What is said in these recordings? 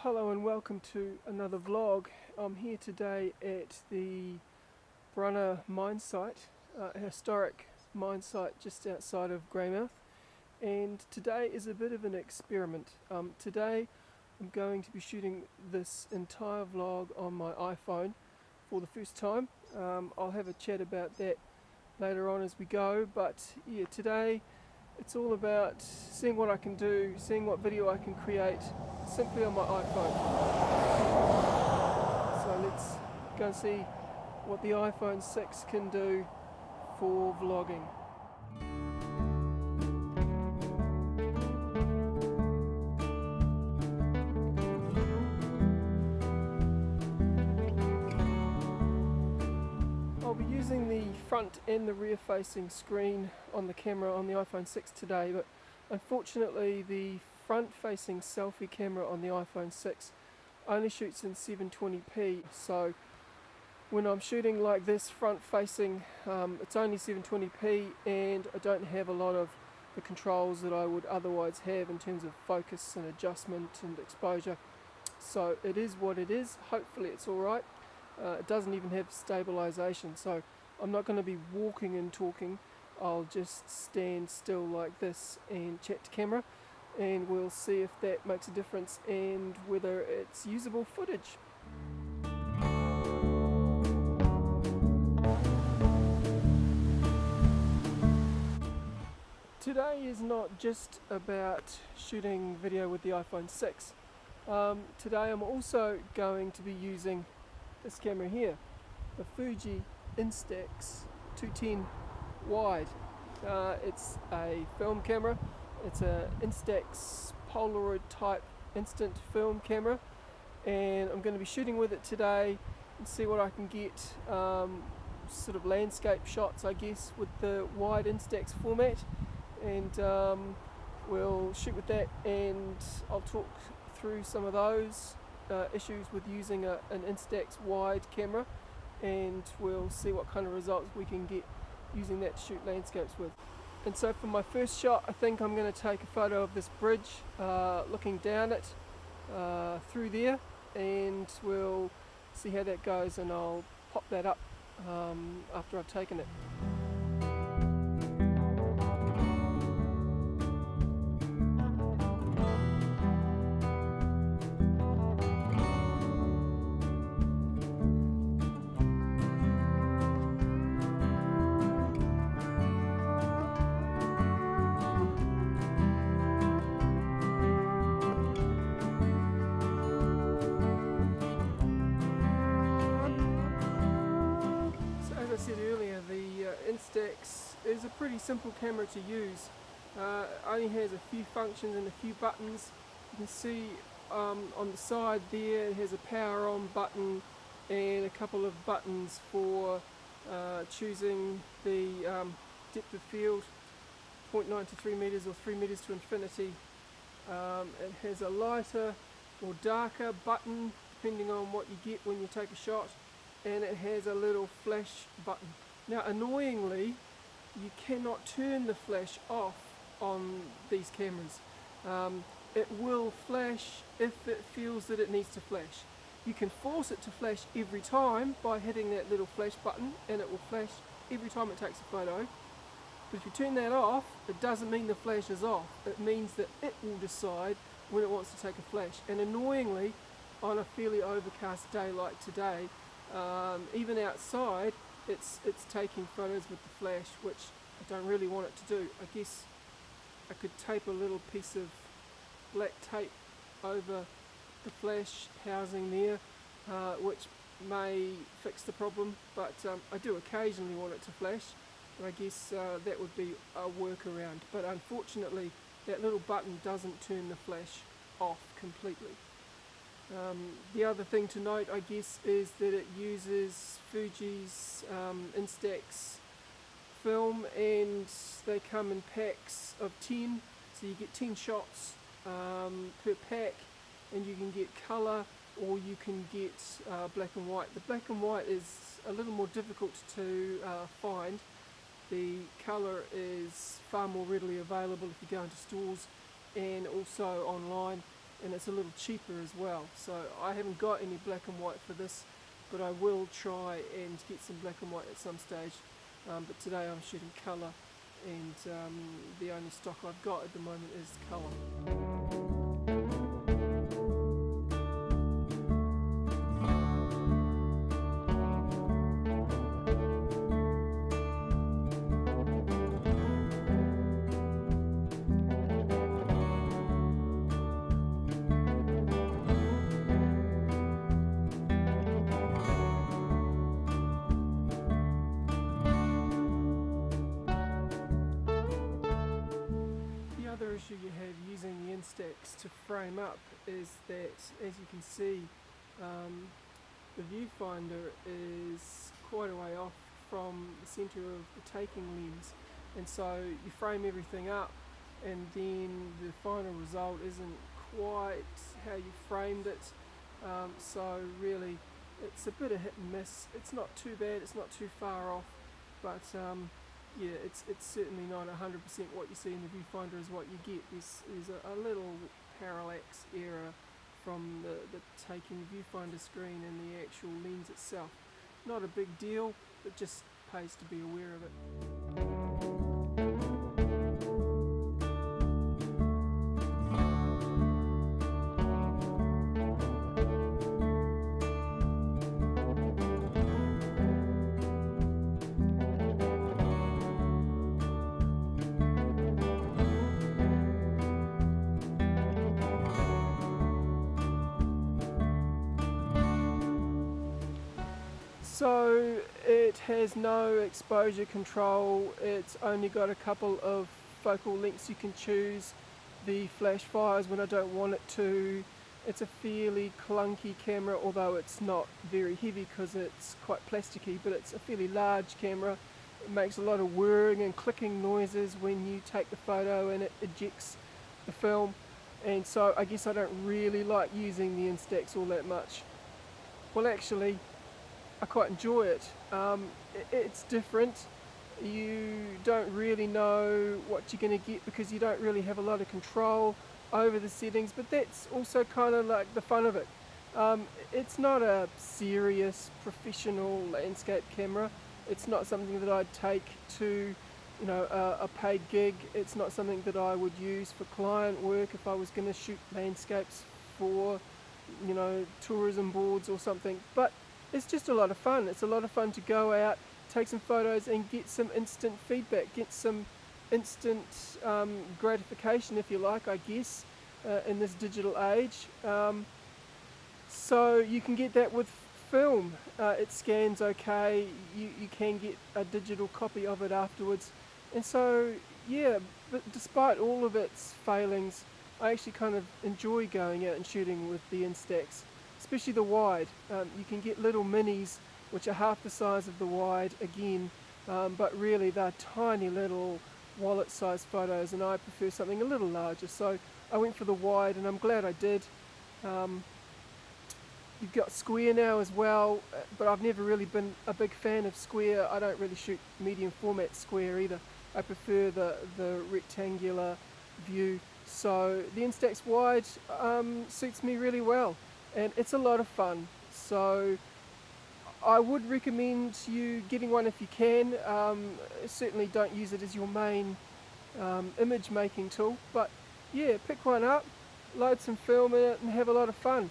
Hello and welcome to another vlog. I'm here today at the Brunner mine site, a historic mine site just outside of Greymouth, and today is a bit of an experiment. Today I'm going to be shooting this entire vlog on my iPhone for the first time. I'll have a chat about that later on as we go, but yeah, today it's all about seeing what I can do, seeing what video I can create simply on my iPhone. So let's go and see what the iPhone 6 can do for vlogging. I'll be using the front and the rear facing screen on the camera on the iPhone 6 today, but unfortunately the front facing selfie camera on the iPhone 6 only shoots in 720p, so when I'm shooting like this front facing it's only 720p and I don't have a lot of the controls that I would otherwise have in terms of focus and adjustment and exposure, so it is what it is. Hopefully it's alright. It doesn't even have stabilization, so I'm not going to be walking and talking. I'll just stand still like this and chat to camera, and we'll see if that makes a difference and whether it's usable footage. Today is not just about shooting video with the iPhone 6. Today I'm also going to be using this camera here, the Fuji Instax 210 Wide. It's a film camera. It's an Instax Polaroid type instant film camera, and I'm going to be shooting with it today and see what I can get, sort of landscape shots I guess with the wide Instax format, and we'll shoot with that, and I'll talk through some of those issues with using an Instax wide camera, and we'll see what kind of results we can get using that to shoot landscapes with. And so for my first shot, I think I'm going to take a photo of this bridge, looking down it through there, and we'll see how that goes, and I'll pop that up after I've taken it. As I said earlier, the Instax is a pretty simple camera to use. It only has a few functions and a few buttons. You can see on the side there it has a power on button and a couple of buttons for choosing the depth of field, 0.9 to 3 meters or 3 meters to infinity. It has a lighter or darker button depending on what you get when you take a shot, and it has a little flash button. Now annoyingly, you cannot turn the flash off on these cameras. It will flash if it feels that it needs to flash. You can force it to flash every time by hitting that little flash button, and it will flash every time it takes a photo. But if you turn that off, it doesn't mean the flash is off. It means that it will decide when it wants to take a flash. And annoyingly, on a fairly overcast day like today, even outside, it's taking photos with the flash, which I don't really want it to do. I guess I could tape a little piece of black tape over the flash housing there, which may fix the problem, but I do occasionally want it to flash, and I guess that would be a workaround. But unfortunately, that little button doesn't turn the flash off completely. The other thing to note, I guess, is that it uses Fuji's Instax film, and they come in packs of 10, so you get 10 shots per pack, and you can get colour or you can get black and white. The black and white is a little more difficult to find. The colour is far more readily available if you go into stores and also online. and it's a little cheaper as well. So I haven't got any black and white for this, but I will try and get some black and white at some stage. But today I'm shooting colour, and the only stock I've got at the moment is colour. The other issue you have using the Instax to frame up is that, as you can see, the viewfinder is quite a way off from the centre of the taking lens, and so you frame everything up and then the final result isn't quite how you framed it. So really it's a bit of hit and miss. It's not too bad, it's not too far off, but yeah, it's certainly not 100% what you see in the viewfinder is what you get. There's a little parallax error from the taking viewfinder screen and the actual lens itself. Not a big deal, but just pays to be aware of it. So it has no exposure control, it's only got a couple of focal lengths you can choose. The flash fires when I don't want it to. It's a fairly clunky camera, although it's not very heavy because it's quite plasticky, but it's a fairly large camera. It makes a lot of whirring and clicking noises when you take the photo and it ejects the film, and so I guess I don't really like using the Instax all that much. Well, actually I quite enjoy it. It's different. You don't really know what you're going to get because you don't really have a lot of control over the settings, but that's also kind of like the fun of it. It's not a serious professional landscape camera. It's not something that I'd take to, you know, a paid gig. It's not something that I would use for client work if I was going to shoot landscapes for, you know, tourism boards or something. But it's just a lot of fun. It's a lot of fun to go out, take some photos and get some instant feedback, get some instant gratification, if you like, I guess, in this digital age. So you can get that with film. It scans okay, you can get a digital copy of it afterwards. And so, yeah, but despite all of its failings, I actually kind of enjoy going out and shooting with the Instax. Especially the wide. You can get little minis which are half the size of the wide again, but really they're tiny little wallet sized photos, and I prefer something a little larger, so I went for the wide and I'm glad I did. You've got square now as well, but I've never really been a big fan of square. I don't really shoot medium format square either. I prefer the rectangular view, so the Instax Wide suits me really well. And it's a lot of fun, so I would recommend you getting one if you can. Certainly don't use it as your main image making tool, but yeah, pick one up, load some film in it and have a lot of fun.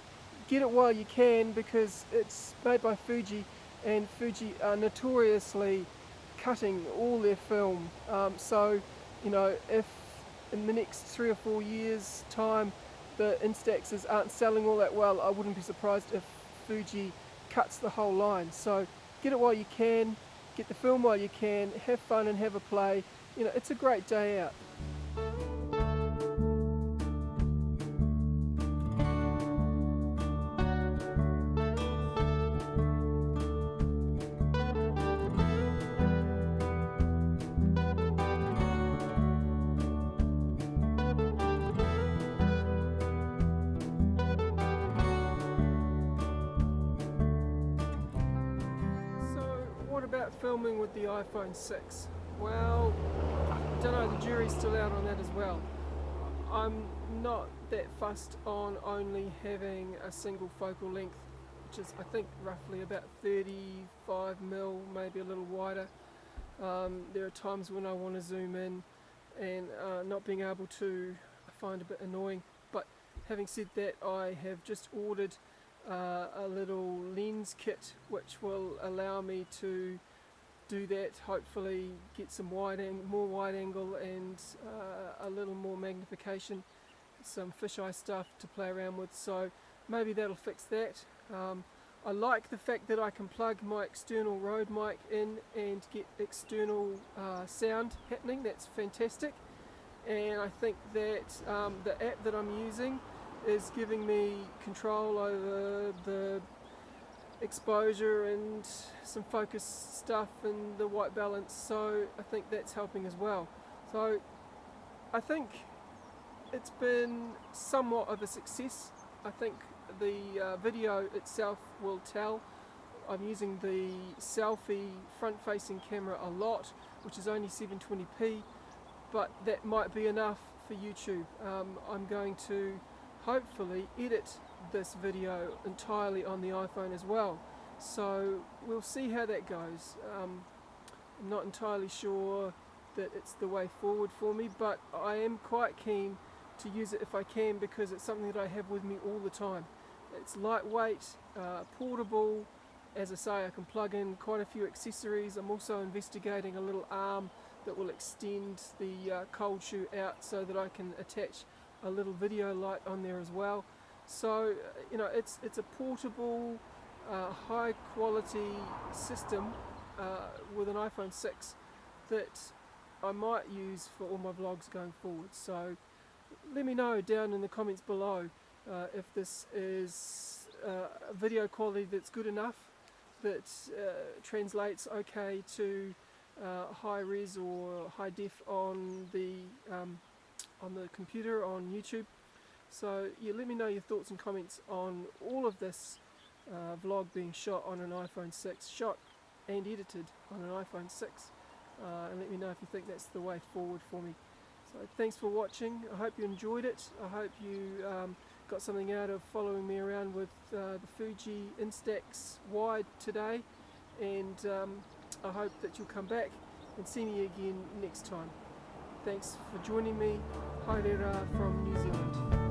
Get it while you can because it's made by Fuji, and Fuji are notoriously cutting all their film. So, you know, if in the next 3 or 4 years time the Instaxes aren't selling all that well, I wouldn't be surprised if Fuji cuts the whole line. So get it while you can, get the film while you can, have fun and have a play. You know, it's a great day out. About filming with the iPhone 6? Well, I don't know, the jury's still out on that as well. I'm not that fussed on only having a single focal length, which is I think roughly about 35mm, maybe a little wider. There are times when I want to zoom in and not being able to, I find a bit annoying. But having said that, I have just ordered a little lens kit which will allow me to do that, hopefully get some more wide angle and a little more magnification, some fisheye stuff to play around with, so maybe that'll fix that. I like the fact that I can plug my external Rode mic in and get external sound happening. That's fantastic, and I think that the app that I'm using is giving me control over the exposure and some focus stuff and the white balance, so I think that's helping as well. So I think it's been somewhat of a success. I think the video itself will tell. I'm using the selfie front-facing camera a lot, which is only 720p, but that might be enough for YouTube. I'm going to hopefully edit this video entirely on the iPhone as well, so we'll see how that goes. I'm not entirely sure that it's the way forward for me, but I am quite keen to use it if I can, because it's something that I have with me all the time. It's lightweight, portable. As I say, I can plug in quite a few accessories. I'm also investigating a little arm that will extend the cold shoe out so that I can attach a little video light on there as well. So you know, it's a portable, high quality system with an iPhone 6 that I might use for all my vlogs going forward. So let me know down in the comments below if this is a video quality that's good enough, that translates okay to high res or high def on the computer, on YouTube. So yeah, let me know your thoughts and comments on all of this vlog being shot on an iPhone 6, shot and edited on an iPhone 6, and let me know if you think that's the way forward for me. So thanks for watching. I hope you enjoyed it. I hope you got something out of following me around with the Fuji Instax Wide today, and I hope that you'll come back and see me again next time. Thanks for joining me. Haere rā from New Zealand.